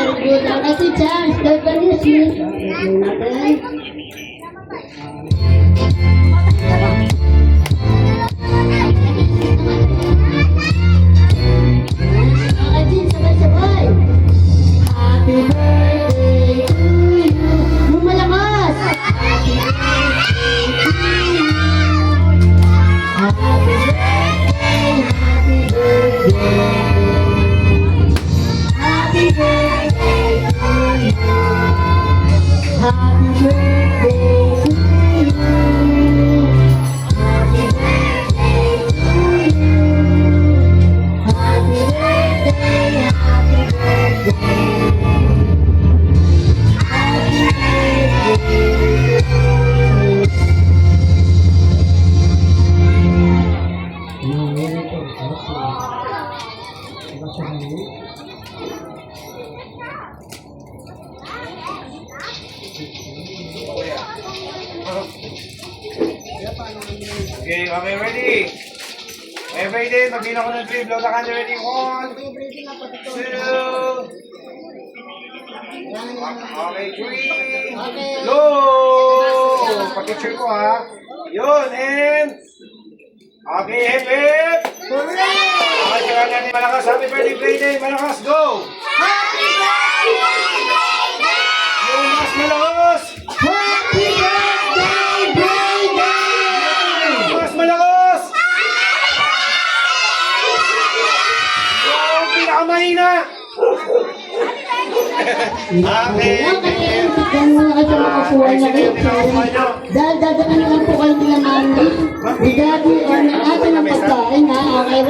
very good. Ang kasi chance, dapat niya siya. Natin. Happy birthday to you. Yung malakas. Happy birthday to you. Happy birthday, happy birthday. Happy birthday to you. Happy birthday to you. Happy birthday to you. Happy birthday, happy birthday. Okay, ready? Everyday, magbilang ko ng 3. Blow the candle, ready? 1, 2. Okay, 3. Blow! Pag-picture ko ha. Yun, and... Okay, hip! Hooray! Okay, sila natin malakas. Happy birthday, Friday. Malakas, go! Happy birthday! Yung mas malakas! Happy birthday, Brayden! Mas malakas! Yung pinakamahina! Okay. Dahil dadaan naman po kayo nila mami. Bigati, ano natin ang pagkain ha. Okay,